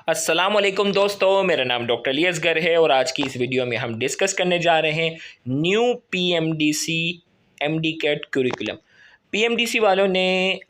अस्सलामुअलैकुम दोस्तों, मेरा नाम डॉक्टर लियसगर है और आज की इस वीडियो में हम डिस्कस करने जा रहे हैं new PMDC MDCAT curriculum. PMDC वालों ने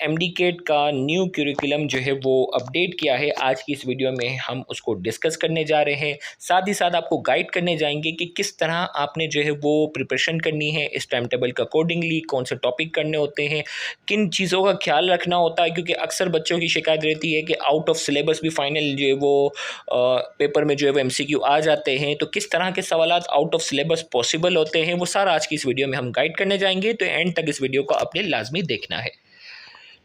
एमडी कैट का न्यू क्यूरिकुलम जो है वो अपडेट किया है। आज की इस वीडियो में हम उसको डिस्कस करने जा रहे हैं, साथ ही साथ आपको गाइड करने जाएंगे कि किस तरह आपने जो है वो प्रिपरेशन करनी है इस टाइम टेबल का अकॉर्डिंगली, कौन से टॉपिक करने होते हैं, किन चीज़ों का ख्याल रखना होता है, क्योंकि अक्सर बच्चों की शिकायत रहती है कि आउट ऑफ सिलेबस भी फाइनल जो है वो पेपर में जो है वो एमसीक्यू आ जाते हैं। तो किस तरह के सवाल आउट ऑफ सिलेबस पॉसिबल होते हैं वो सारा आज की इस वीडियो में हम गाइड करने जाएंगे, तो एंड तक इस वीडियो को अपने लाजमी देखना है।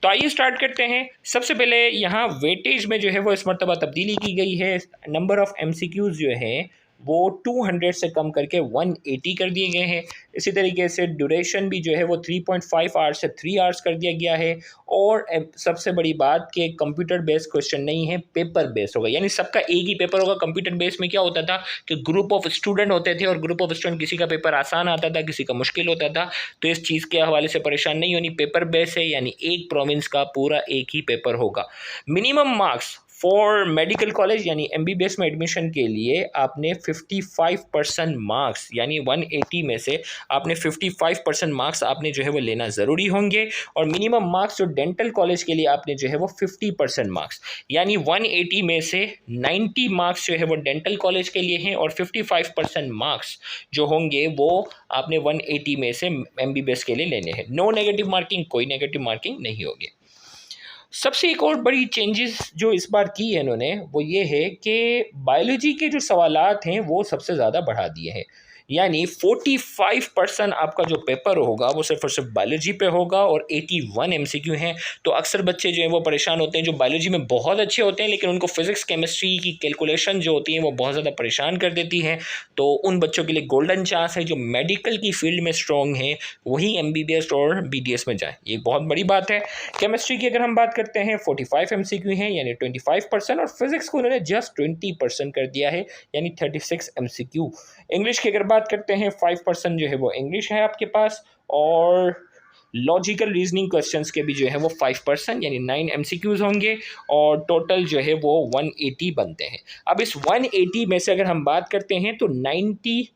तो आइए स्टार्ट करते हैं। सबसे पहले यहाँ वेटेज में जो है वो इस मरतबा तब्दीली की गई है। नंबर ऑफ एमसीक्यूज़ जो है वो 200 से कम करके 180 कर दिए गए हैं। इसी तरीके से ड्यूरेशन भी जो है वो 3.5 आवर्स से 3 आवर्स कर दिया गया है। और सबसे बड़ी बात कि कंप्यूटर बेस्ड क्वेश्चन नहीं है, पेपर बेस्ड होगा, यानी सबका एक ही पेपर होगा। कंप्यूटर बेस्ड में क्या होता था कि ग्रुप ऑफ स्टूडेंट होते थे और ग्रुप ऑफ स्टूडेंट किसी का पेपर आसान आता था, किसी का मुश्किल होता था। तो इस चीज़ के हवाले से परेशान नहीं होनी, पेपर बेस्ड है यानी एक प्रोविंस का पूरा एक ही पेपर होगा। Minimum marks for medical college यानी एमबीबीएस में एडमिशन के लिए आपने 55% मार्क्स यानी 180 में से आपने 55% मार्क्स आपने जो है वो लेना ज़रूरी होंगे। और मिनिमम मार्क्स जो डेंटल कॉलेज के लिए आपने जो है वो 50% मार्क्स यानी 180 में से 90 मार्क्स जो है वो डेंटल कॉलेज के लिए हैं और 55% मार्क्स जो होंगे वो आपने 180 में से एमबीबीएस के लिए लेने हैं। नो नेगेटिव मार्किंग, कोई नेगेटिव मार्किंग नहीं होगी। सबसे एक और बड़ी चेंजेस जो इस बार की है इन्होंने वो ये है कि बायोलॉजी के जो सवालात हैं वो सबसे ज़्यादा बढ़ा दिए हैं। यानी 45% आपका जो पेपर होगा वो सिर्फ और सिर्फ बायोलॉजी पे होगा और 81 एमसीक्यू हैं। तो अक्सर बच्चे जो हैं वो परेशान होते हैं जो बायोलॉजी में बहुत अच्छे होते हैं, लेकिन उनको फिजिक्स केमिस्ट्री की कैलकुलेशन जो होती है वो बहुत ज़्यादा परेशान कर देती हैं। तो उन बच्चों के लिए गोल्डन चांस है जो मेडिकल की फील्ड में स्ट्रॉन्ग हैं वही एमबीबीएस और बीडीएस में जाएँ, ये बहुत बड़ी बात है। केमिस्ट्री की अगर हम बात करते हैं 45 एमसीक्यू हैं यानी 25%, और फिजिक्स को उन्होंने जस्ट 20% कर दिया है यानी 36 एमसीक्यू। इंग्लिश की अगर बात करते हैं 5% जो है वो इंग्लिश है आपके पास, और लॉजिकल रीजनिंग क्वेश्चंस के भी जो है वो 5% यानी 9 एमसीक्यूज होंगे और टोटल जो है वो 180 बनते हैं। अब इस 180 में से अगर हम बात करते हैं तो 99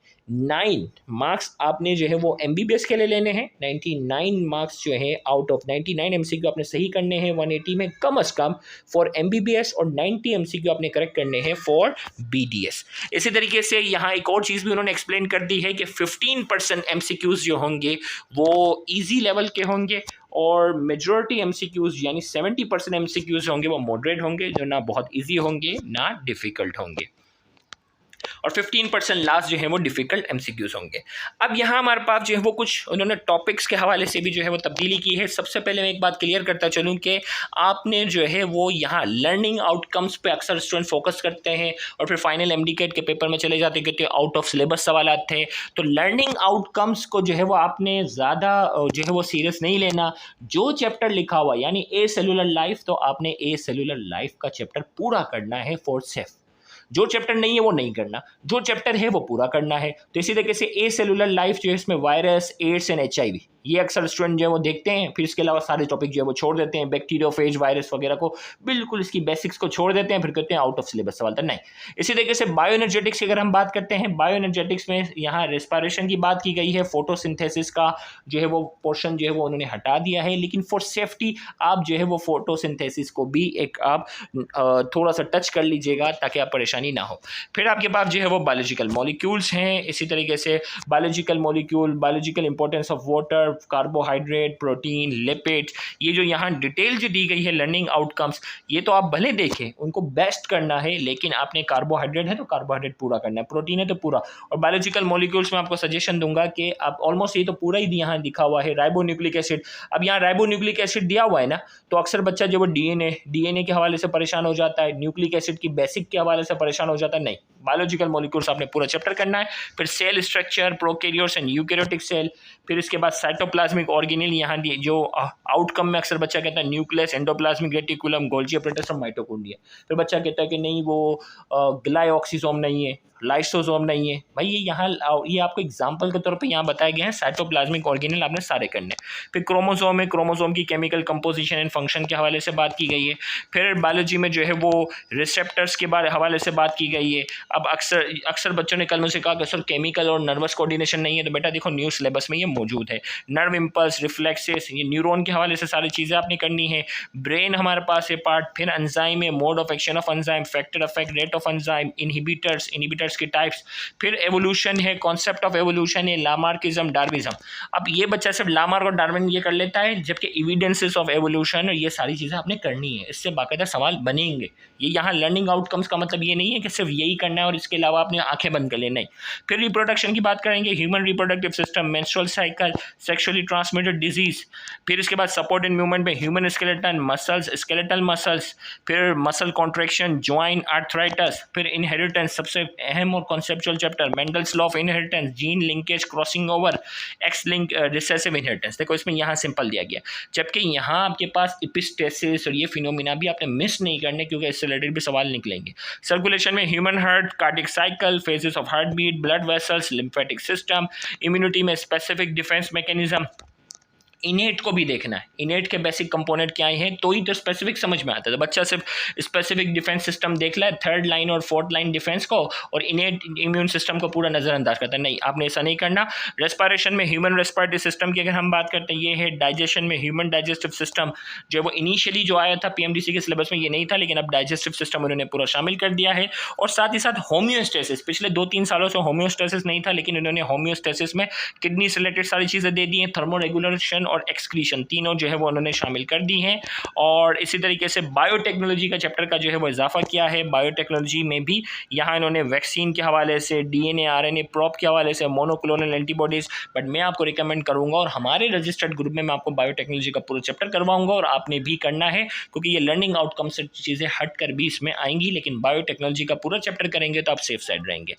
मार्क्स आपने जो है वो एमबीबीएस के लिए लेने हैं। 99 मार्क्स जो है आउट ऑफ 99 एमसीक्यू आपने सही करने हैं 180 में कम से कम फॉर एमबीबीएस, और 90 एमसीक्यू आपने करेक्ट करने हैं फॉर बीडीएस। इसी तरीके से यहाँ एक और चीज़ भी उन्होंने एक्सप्लेन कर दी है कि 15% एमसीक्यूज जो होंगे वो ईजी लेवल के होंगे और मेजॉरिटी एमसीक्यूज यानी 70% एमसीक्यूज होंगे वो मॉडरेट होंगे, जो ना बहुत ईजी होंगे ना डिफ़िकल्ट होंगे, और 15% लास्ट जो है वो डिफिकल्ट एमसीक्यूज होंगे। अब यहाँ हमारे पास जो है वो कुछ उन्होंने टॉपिक्स के हवाले से भी जो है वो तब्दीली की है। सबसे पहले मैं एक बात क्लियर करता चलूँ कि आपने जो है वो यहाँ लर्निंग आउटकम्स पे अक्सर स्टूडेंट फोकस करते हैं और फिर फाइनल एमडीकेट के पेपर में चले जाते कहते आउट ऑफ सिलेबस सवाल थे। तो लर्निंग आउटकम्स को जो है वो आपने ज़्यादा जो है वो सीरियस नहीं लेना। जो चैप्टर लिखा हुआ यानी ए सेलुलर लाइफ, तो आपने ए सेलुलर लाइफ का चैप्टर पूरा करना है फॉर सेफ। जो चैप्टर नहीं है वो नहीं करना, जो चैप्टर है वो पूरा करना है। तो इसी तरीके से ए सेलुलर लाइफ जो है इसमें वायरस, एड्स एंड एचआईवी ये अक्सर स्टूडेंट जो है वो देखते हैं, फिर इसके अलावा सारे टॉपिक जो है वो छोड़ देते हैं। बैक्टीरियोफेज वायरस वगैरह को बिल्कुल इसकी बेसिक्स को छोड़ देते हैं, फिर कहते हैं आउट ऑफ सिलेबस सवाल था नहीं। इसी तरीके से बायो एनर्जेटिक्स की अगर हम बात करते हैं, बायो एनर्जेटिक्स में यहाँ रेस्पिरेशन की बात की गई है, फोटोसिंथेसिस का जो है वो पोर्शन जो है वो उन्होंने हटा दिया है, लेकिन फॉर सेफ्टी आप जो है वो फोटोसिंथेसिस को भी एक आप थोड़ा सा टच कर लीजिएगा ताकि आप परेशानी ना हो। फिर आपके पास जो है वो बायोलॉजिकल मॉलिक्यूल्स हैं। इसी तरीके से biological molecule, biological importance of water, carbohydrate, protein, lipids, ये जो यहाँ डिटेल जो दी गई है लर्निंग आउटकम्स, ये तो आप भले देखें, उनको बेस्ट करना है, लेकिन आपने कार्बोहाइड्रेट है तो कार्बोहाइड्रेट पूरा करना है, प्रोटीन है तो पूरा। और बायोलॉजिकल मॉलिक्यूल्स में आपको सजेशन दूंगा कि आप ऑलमोस्ट ये तो पूरा ही यहाँ दिखा हुआ है राइबोन्यूक्लिक एसिड। अब यहाँ राइबोन्यूक्लिक एसिड दिया हुआ है ना, तो अक्सर बच्चा जो वो डीएनए के हवाले से परेशान हो जाता है, न्यूक्लिक एसिड की बेसिक के हवाले से परेशान हो जाता है। नहीं, बायोलॉजिकल मॉलिक्यूल्स आपने पूरा चैप्टर करना है। फिर cell structure, prokaryotes and eukaryotic cell, फिर इसके बाद साइटोप्लाज्मिक ऑर्गेनेल यहाँ जो आउटकम में अक्सर बच्चा कहता है nucleus, endoplasmic reticulum, Golgi apparatus और माइटोकॉन्ड्रिया। फिर बच्चा कहता है कि नहीं वो ग्लाइऑक्सीसोम नहीं है, लाइसोसोम नहीं है। भाई ये आपको एग्जांपल के तौर पे यहाँ बताए गए हैं। साइटोप्लाज्मिक ऑर्गेनेल आपने सारे करने। फिर क्रोमोसोम है, क्रोमोसोम की केमिकल कंपोजिशन एंड फंक्शन के हवाले से बात की गई है। फिर बायोलॉजी में जो है वो रिसेप्टर्स के बारे हवाले से बात की गई है। अब अक्सर बच्चों ने कल मुझसे कहा कि सर केमिकल और नर्वस कोऑर्डिनेशन नहीं है, तो बेटा देखो न्यू सिलेबस में ये मौजूद है। नर्व इम्पल्स, रिफ्लेक्सेस, ये न्यूरॉन के हवाले से सारी चीज़ें आपने करनी है। ब्रेन हमारे पास है पार्ट। फिर एंजाइम है, mode of action of enzyme, factor effect, rate of enzyme, inhibitors के टाइप्स। फिर एवोल्यूशन है, कॉन्सेप्ट ऑफ एवोल्यूशन है, लामार्किज्म, डार्विज्म। अब ये बच्चा सिर्फ लामार्क और डार्विन ये कर लेता है, जबकि एविडेंसेस ऑफ एवोल्यूशन और ये सारी चीज़ें आपने करनी है। इससे बाकायदा सवाल बनेंगे। ये यहाँ लर्निंग आउटकम्स का मतलब ये नहीं है कि सिर्फ यही करना है और इसके अलावा आपने आंखें बंद कर लेना। नहीं। फिर रिप्रोडक्शन की बात करेंगे, human reproductive system, menstrual cycle, sexually transmitted disease. फिर इसके बाद सपोर्ट इन मूवमेंट में human skeleton, muscles, skeletal muscles, फिर मसल कॉन्ट्रैक्शन, जॉइंट, आर्थराइटिस। फिर इनहेरिटेंस, सबसे अहम और conceptual chapter, Mendel's law of inheritance, gene linkage, crossing over, x link, recessive inheritance. देखो इसमें यहाँ सिंपल दिया गया, जबकि यहाँ आपके पास एपिस्टेसिस और ये फिनोमिना भी आपने मिस नहीं करने, क्योंकि इससे रिलेटेड भी सवाल निकलेंगे। सर्कुलेशन में human heart, cardiac cycle, phases of heart beat, blood vessels, lymphatic system. Immunity में स्पेसिफिक डिफेंस मैकेनिज्म। इनेट को भी देखना है, इनेट के बेसिक कंपोनेंट क्या हैं, तो ही तो स्पेसिफिक समझ में आता है। तो बच्चा सिर्फ स्पेसिफिक डिफेंस सिस्टम देख ले, थर्ड लाइन और फोर्थ लाइन डिफेंस को, और इनेट इम्यून सिस्टम को पूरा नज़रअंदाज करता है। नहीं, आपने ऐसा नहीं करना। रेस्पिरेशन में ह्यूमन रेस्पिरेटरी सिस्टम की अगर हम बात करते हैं, ये है। डाइजेशन में ह्यूमन डाइजेस्टिव सिस्टम, जो वो इनिशियली जो आया था पीएमडीसी के सिलेबस में ये नहीं था, लेकिन अब डाइजेस्टिव सिस्टम उन्होंने पूरा शामिल कर दिया है। और साथ ही साथ होम्योस्टेसिस, पिछले 2-3 सालों से होम्योस्टेसिस नहीं था, लेकिन इन्होंने होम्योस्टेसिस में किडनी से रिलेटेड सारी चीज़ें दे दी हैं। थर्मोरेगुलेशन और एक्सक्रीशन तीनों जो है वो उन्होंने शामिल कर दी हैं। और इसी तरीके से बायोटेक्नोलॉजी का चैप्टर का जो है वो इजाफा किया है। बायोटेक्नोलॉजी में भी यहाँ इन्होंने वैक्सीन के हवाले से, डीएनए आरएनए प्रॉप के हवाले से, मोनोक्लोनल एंटीबॉडीज़। बट मैं आपको रिकमेंड करूँगा, और हमारे रजिस्टर्ड ग्रुप में मैं आपको बायोटेक्नोलॉजी का पूरा चैप्टर करवाऊँगा, और आपने भी करना है, क्योंकि ये लर्निंग आउटकम से चीज़ें हट कर भी इसमें आएंगी, लेकिन बायोटेक्नोलॉजी का पूरा चैप्टर करेंगे तो आप सेफ साइड रहेंगे।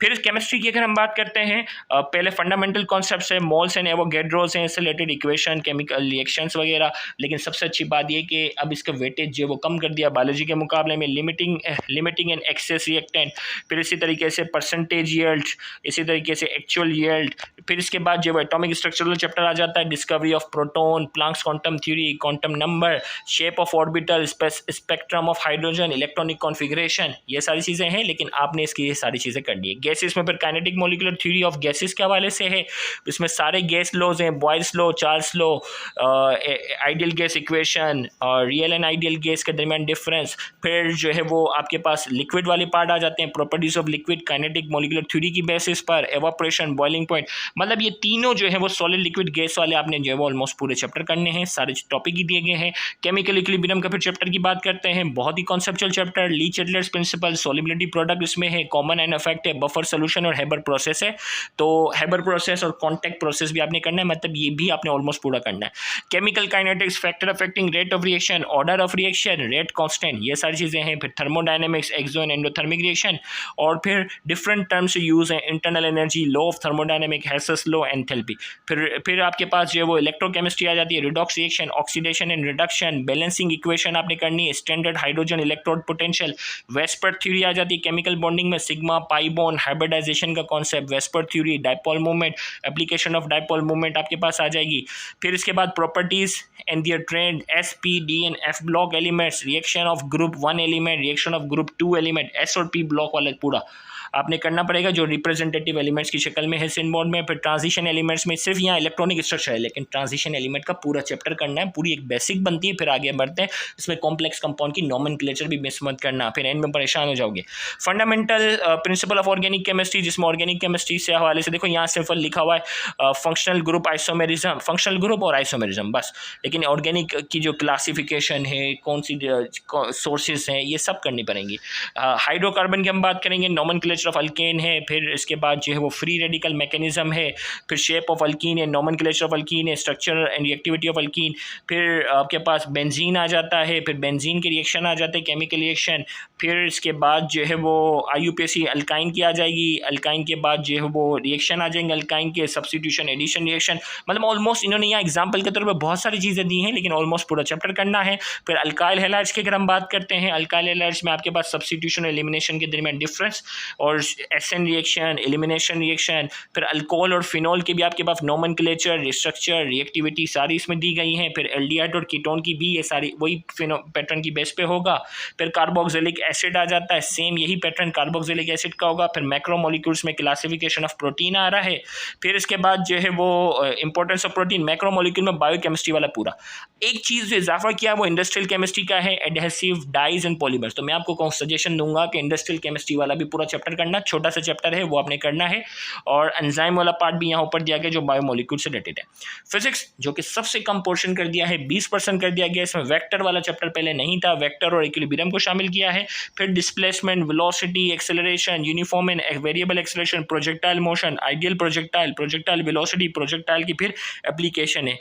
फिर केमिस्ट्री की अगर हम बात करते हैं, पहले फंडामेंटल कॉन्सेप्ट्स है, मोल्स एंड एवोगैड्रोस हैं, इससे रिलेटेड इक्वेशन, केमिकल रिएक्शंस वगैरह। लेकिन सबसे अच्छी बात यह कि अब इसका वेटेज जो वो कम कर दिया बायोलॉजी के मुकाबले में, लिमिटिंग एंड एक्सेस रिएक्टेंट। फिर इसी तरीके से परसेंटेज यील्ड, इसी तरीके से एक्चुअल यील्ड। फिर इसके बाद जो एटॉमिक स्ट्रक्चरल चैप्टर आ जाता है, discovery of proton, Planck's quantum theory, quantum number, shape of orbital, spectrum of hydrogen, electronic configuration. ये सारी चीज़ें हैं, लेकिन आपने इसकी ये सारी चीज़ें करनी है। गैसेस में फिर kinetic molecular theory of gases के हवाले से है, इसमें सारे गैस लॉज हैं, Boyle's law, Charles law, ideal gas equation और रियल एंड आइडियल गैस के दरमियान डिफरेंस। फिर जो है वो आपके पास लिक्विड वाले पार्ट आ जाते हैं, properties of liquid, kinetic molecular theory की बेसिस पर, एवापोरेशन, बॉइलिंग पॉइंट। मतलब ये तीनों जो है वो सॉलिड लिक्विड गैस वाले आपने जो है वो ऑलमोस्ट पूरे चैप्टर करने हैं, सारे टॉपिक ही दिए गए हैं। केमिकल इक्विलिब्रियम का फिर चैप्टर की बात करते हैं, बहुत ही कॉन्सेप्चुअल चैप्टर। ली चैटलर्स प्रिंसिपल, सॉल्युबिलिटी प्रोडक्ट इसमें है, कॉमन एंड इफेक्ट है, बफर सोल्यूशन और हेबर प्रोसेस है। तो हेबर प्रोसेस और कॉन्टैक्ट प्रोसेस भी आपने करना है, मतलब ये भी आपने ऑलमोस्ट पूरा करना है। Chemical kinetics, factor affecting rate of reaction, order of reaction, rate constant, ये सारी चीज़ें हैं। फिर thermodynamics, exo and endothermic reaction, और फिर डिफरेंट टर्म्स यूज़ हैं, internal energy, law of thermodynamic, Hess's law, enthalpy. फिर आपके पास जो है वो इलेक्ट्रोकेमिस्ट्री आ जाती है, redox reaction, oxidation and reduction, balancing equation आपने करनी है, standard hydrogen electrode potential, VSEPR theory आ जाती है केमिकल बॉन्डिंग में, सिग्मा पाई बॉन्ड, हाइब्रिडाइजेशन का concept, VSEPR theory, dipole movement, application of dipole movement आपके पास आ जाएगी। फिर इसके बाद properties and their trend, s p d and f block elements, reaction of group 1 element, reaction of group 2 element, s और P block वाला पूरा आपने करना पड़ेगा, जो रिप्रेजेंटेटिव एलिमेंट्स की शक्ल में है सिनबोर्ड में। फिर ट्रांजिशन एलिमेंट्स में सिर्फ यहाँ इलेक्ट्रॉनिक स्ट्रक्चर है, लेकिन ट्रांजिशन एलिमेंट का पूरा चैप्टर करना है, पूरी एक बेसिक बनती है। फिर आगे बढ़ते हैं, इसमें कॉम्प्लेक्स कंपाउंड की नॉमेनक्लेचर भी मिस मत करना, फिर एंड में परेशान हो जाओगे। Fundamental principle of organic chemistry, जिसमें ऑर्गेनिक केमिस्ट्री से हवाले से देखो यहाँ सिर्फ लिखा हुआ है functional group, isomerism, functional group और आइसोमेरिज्म बस। लेकिन ऑर्गेनिक की जो क्लासिफिकेशन है, कौन सी सोर्सेज हैं, ये सब करनी पड़ेंगी। हाइड्रोकार्बन की हम बात करेंगे, नॉमेनक्लेचर नोमेनक्लेचर ऑफ अल्केन है, फिर इसके बाद जो है वो फ्री रेडिकल मैकेनिज्म है, फिर शेप ऑफ अल्कीन है, नोमेनक्लेचर ऑफ अल्कीन है, structure and reactivity of alkyne, फिर आपके पास बेंजीन आ जाता है, फिर बेंजीन के रिएक्शन आ जाते हैं, केमिकल रिएक्शन, फिर इसके बाद जो है वो IUPAC अल्काइन की आ जाएगी, अल्काइन के बाद जो है वो रिएक्शन आ जाएंगे अल्काइन के, सब्स्टिट्यूशन एडिशन रिएक्शन, मतलब ऑलमोस्ट इन्होंने यहाँ एग्जाम्पल के तौर पर बहुत सारी चीज़ें दी हैं, लेकिन ऑलमोस्ट पूरा चैप्टर करना है। फिर अल्काइल हैलाइड्स की अगर हम बात करते हैं, अल्काइल हैलाइड्स में आपके पास सब्स्टिट्यूशन और एलिमिनेशन के दरमियान डिफरेंस और एसएन रिएक्शन, एलिमिनेशन रिएक्शन, फिर अल्कोहल और फिनॉल के भी आपके पास नोमेनक्लेचर, स्ट्रक्चर, रिएक्टिविटी सारी इसमें दी गई हैं। फिर एल्डिहाइड और कीटोन की भी ये सारी वही पैटर्न की बेस पे होगा। फिर कार्बोक्सिलिक एसिड आ जाता है, सेम यही पैटर्न कार्बोक्सिलिक एसिड का होगा। फिर मैक्रोमोलिक्यूल्स में क्लासिफिकेशन ऑफ प्रोटीन आ रहा है। फिर इसके बाद जो है वो इंपॉर्टेंस ऑफ प्रोटीन, मैक्रोमोलिक्यूल में बायोकेमिस्ट्री वाला पूरा। एक चीज़ जो इजाफा किया वो इंडस्ट्रियल केमिस्ट्री का है, एडहेसिव डाइज एंड पॉलीमर्स। तो मैं आपको सजेशन दूंगा कि इंडस्ट्रियल केमिस्ट्री वाला भी पूरा चैप्टर करना, छोटा सा चैप्टर है वो आपने करना है, और एंजाइम वाला पार्ट भी यहाँ ऊपर दिया गया जो बायोमोलिक्यूल से रिलेटेड है। फिजिक्स जो कि सबसे कम पोर्शन कर दिया है, 20% कर दिया गया, इसमें वेक्टर वाला चैप्टर पहले नहीं था, वेक्टर और इक्विलिब्रियम को शामिल किया है। फिर displacement, velocity, acceleration, uniform and variable acceleration, projectile motion, ideal projectile, projectile velocity, projectile की फिर एप्लीकेशन है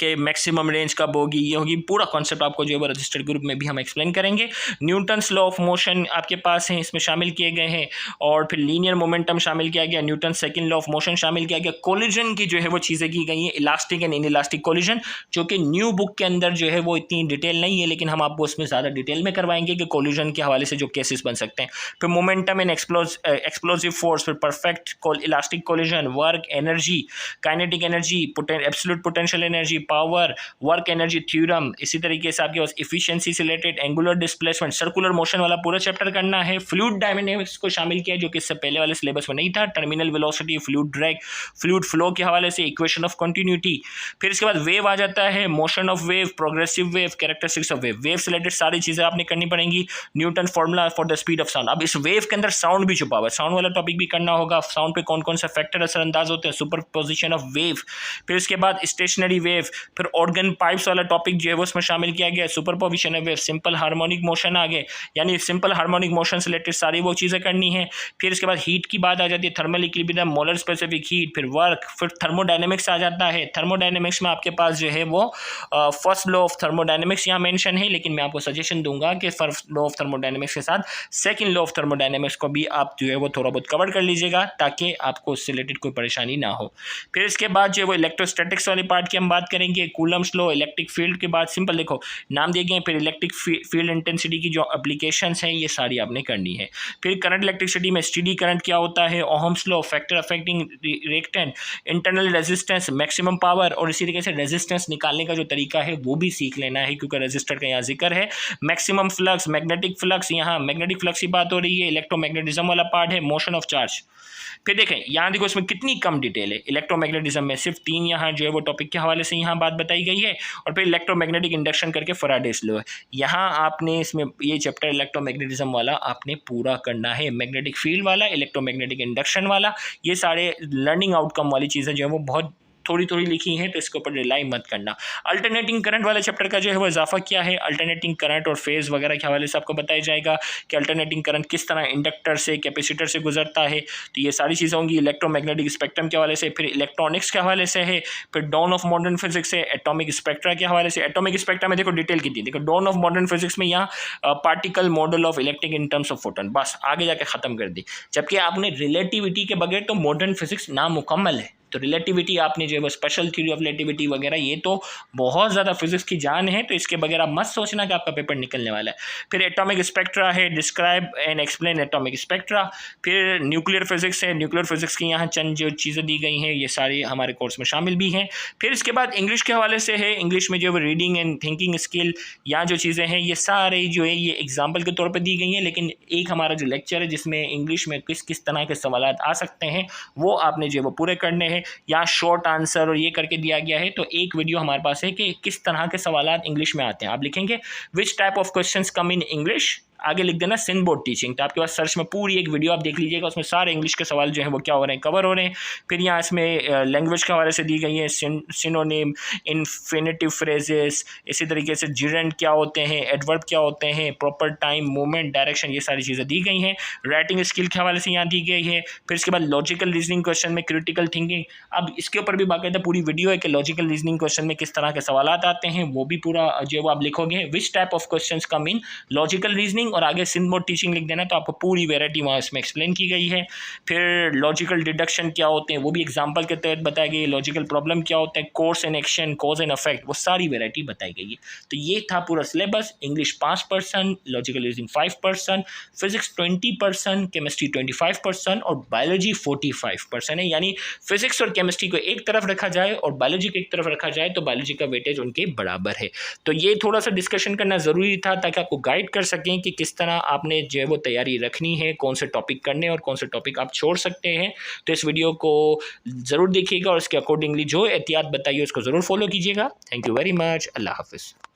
कि मैक्सिमम रेंज कब होगी, ये होगी, पूरा कॉन्सेप्ट आपको जो है वो रजिस्टर्ड ग्रुप में भी हम एक्सप्लेन करेंगे। न्यूटन्स लॉ ऑफ मोशन आपके पास हैं, इसमें शामिल किए गए हैं, और फिर लीनियर मोमेंटम शामिल किया गया, Newton second law of motion शामिल किया गया, कोलिजन की जो है वो चीज़ें की गई हैं, इलास्टिक एंड इनइलास्टिक कोलिजन, जो कि न्यू बुक के अंदर जो है वो इतनी डिटेल नहीं है, लेकिन हम आपको उसमें ज़्यादा डिटेल में करवाएंगे कि कोलिजन के हवाले से जो केसेस बन सकते हैं। फिर मोमेंटम एंड एक्सप्लोसिव फोर्स, फिर perfect elastic collision, work, energy, kinetic energy, absolute potential energy, power, work energy theorem, इसी तरीके से आपके पास इफिशिएंसी से related, angular displacement, circular motion वाला पूरा चैप्टर करना है। फ्लूइड डायनामिक्स को शामिल किया जो कि इससे पहले वाले सिलेबस में नहीं था, terminal velocity, fluid drag, fluid flow के हवाले से, इक्वेशन ऑफ कंटिन्यूटी। फिर इसके बाद वेव आ जाता है, motion of wave, progressive wave, characteristics of wave, wave से रिलेटेड सारी चीज़ें आपने करनी पड़ेंगी। Newton formula for the speed of sound, अब इस वेव के अंदर साउंड भी छुपा हुआ है, साउंड वाला टॉपिक भी करना होगा, साउंड पे कौन कौन से फैक्टर असरअंदाज होते हैं, सुपरपोजिशन ऑफ वेव। फिर इसके बाद स्टेशनरी वेव, फिर ऑर्गन पाइप्स वाला टॉपिक जो है वो उसमें शामिल किया गया, superposition of wave, simple harmonic motion आ गए, यानी सिंपल हार्मोनिक मोशन से रिलेटेड सारी वो चीज़ें करनी है। फिर इसके बाद हीट की बात आ जाती है, thermal equilibrium, molar specific heat, फिर वर्क, फिर थर्मोडायनेमिक्स आ जाता है। थर्मोडायनेमिक्स में आपके पास जो है वो फर्स्ट लॉ ऑफ थर्मोडायनेमिक्स यहाँ मेंशन है, लेकिन मैं आपको सजेशन दूंगा कि फर्स्ट लॉ ऑफ थर्मोडायनेमिक्स के साथ सेकंड लॉ ऑफ थर्मोडायनेमिक्स को भी आप जो है वो थोड़ा बहुत कवर कर लीजिएगा, ताकि आपको उससे रिलेटेड कोई परेशानी ना हो। फिर इसके बाद जो है वो इलेक्ट्रोस्टैटिक्स वाली पार्ट की हम बात करेंगे, कूलम्स लॉ, इलेक्ट्रिक फील्ड के बाद सिंपल देखो नाम दिए गए, फिर इलेक्ट्रिक फील्ड इंटेंसिटी की जो एप्लीकेशंस हैं ये सारी आपने करनी है। फिर करंट इलेक्ट्रिसिटी में स्टेडी करंट क्या होता है, Ohm's law, factor affecting reactant, internal resistance, maximum power, और इसी तरीके से रेजिस्टेंस निकालने का जो तरीका है वो भी सीख लेना है, क्योंकि रजिस्टर का यहाँ जिक्र है। मैक्सिमम फ्लक्स, मैग्नेटिक फ्लक्स, यहाँ मैग्नेटिक फ्लक्स की बात हो रही है, इलेक्ट्रोमैग्नेटिज्म वाला पार्ट है, मोशन ऑफ चार्ज। फिर देखें यहाँ देखो इसमें कितनी कम डिटेल है, इलेक्ट्रोमैग्नेटिज्म में सिर्फ 3 यहाँ जो है वो टॉपिक के हवाले से यहाँ बात बताई गई है, और फिर इलेक्ट्रोमैग्नेटिक इंडक्शन करके फैराडेस लॉ है। यहाँ आपने इसमें ये चैप्टर इलेक्ट्रोमैग्नेटिज्म वाला आपने पूरा करना है, मैग्नेटिक फील्ड वाला, इलेक्ट्रोमैग्नेटिक इंडक्शन वाला, ये सारे लर्निंग आउटकम वाली चीज़ें जो है वो बहुत थोड़ी थोड़ी लिखी हैं, तो इसके ऊपर रिलाई मत करना। अल्टरनेटिंग करंट वाले चैप्टर का जो है वो इजाफा किया है, अल्टरनेटिंग करंट और फेज़ वगैरह के हवाले से आपको बताया जाएगा कि अल्टरनेटिंग करंट किस तरह इंडक्टर से, कैपेसिटर से गुजरता है, तो ये सारी चीज़ें होंगी। इलेक्ट्रोमैग्नेटिक स्पेक्ट्रम के हवाले से, फिर इलेक्ट्रॉनिक्स के हवाले से है, फिर डॉन ऑफ मॉडर्न फिजिक्स है, एटॉमिक स्पेक्ट्रा के हवाले से। एटॉमिक स्पेक्ट्रा में देखो डिटेल कितनी, देखो डॉन ऑफ मॉडर्न फिजिक्स में यहाँ particle model of electric in terms of photon, बस आगे जाके ख़त्म कर दी। जबकि आपने रिलेटिविटी के बगैर तो मॉडर्न फिजिक्स नामुकम्मल है, तो रिलेटिविटी आपने जो है वो स्पेशल थ्योरी ऑफ रिलेटिविटी वगैरह ये तो बहुत ज़्यादा फिजिक्स की जान है, तो इसके बगैर आप मत सोचना कि आपका पेपर निकलने वाला है। फिर एटॉमिक स्पेक्ट्रा है, describe and explain atomic spectra. फिर न्यूक्लियर फिजिक्स है, न्यूक्लियर फिजिक्स की यहाँ चंद जो चीज़ें दी गई हैं ये सारी हमारे कोर्स में शामिल भी हैं। फिर इसके बाद इंग्लिश के हवाले से है, इंग्लिश में जो है रीडिंग एंड थिंकिंग स्किल, यहाँ जो चीज़ें हैं ये सारे जो है ये एग्जाम्पल के तौर पर दी गई हैं, लेकिन एक हमारा जो लेक्चर है जिसमें इंग्लिश में किस किस तरह के सवाल आ सकते हैं वो आपने जो है वो पूरे करने हैं। यहाँ शॉर्ट आंसर और ये करके दिया गया है, तो एक वीडियो हमारे पास है कि किस तरह के सवाल इंग्लिश में आते हैं। आप लिखेंगे which type of questions come in English, आगे लिख देना सिंध बोर्ड टीचिंग, तो आपके पास सर्च में पूरी एक वीडियो आप देख लीजिएगा, उसमें सारे इंग्लिश के सवाल जो है वो क्या हो रहे हैं, कवर हो रहे हैं। फिर यहाँ इसमें लैंग्वेज के हवाले से दी गई है, सिनोनिम, इन्फिनेटिव फ्रेजेस, इसी तरीके से जिरेंट क्या होते हैं, एडवर्ब क्या होते हैं, प्रॉपर टाइम, मोमेंट, डायरेक्शन, ये सारी चीज़ें दी गई हैं। राइटिंग स्किल के हवाले से यहाँ दी गई है। फिर इसके बाद लॉजिकल रीजनिंग क्वेश्चन में क्रिटिकल थिंकिंग, अब इसके ऊपर भी बाकायदा पूरी वीडियो है कि लॉजिकल रीजनिंग क्वेश्चन में किस तरह के सवाल आते हैं, वो भी पूरा जो है वो आप लिखोगे, which type of questions come in logical reasoning, और आगे सिंध बोर्ड टीचिंग लिख देना, तो आपको पूरी वैरायटी वहाँ इसमें एक्सप्लेन की गई है। फिर लॉजिकल डिडक्शन क्या होते हैं वो भी एग्जाम्पल के तहत बताई गई है, लॉजिकल प्रॉब्लम क्या होता है, course and action, cause and effect, वो सारी वैरायटी बताई गई है। तो ये था पूरा syllabus. English 5%, logical reasoning 5%, physics 20%, chemistry 25% और बायोलॉजी 45% है। यानी फिजिक्स और केमिस्ट्री को एक तरफ रखा जाए और बायोलॉजी को एक तरफ रखा जाए तो बायोलॉजी का वेटेज उनके बराबर है। तो ये थोड़ा सा डिस्कशन करना ज़रूरी था ताकि आपको गाइड कर सकें कि किस तरह आपने जो है वो तैयारी रखनी है, कौन से टॉपिक करने और कौन से टॉपिक आप छोड़ सकते हैं। तो इस वीडियो को ज़रूर देखिएगा और इसके अकॉर्डिंगली जो एहतियात बताइए उसको ज़रूर फॉलो कीजिएगा। Thank you very much. Allah हाफिज़।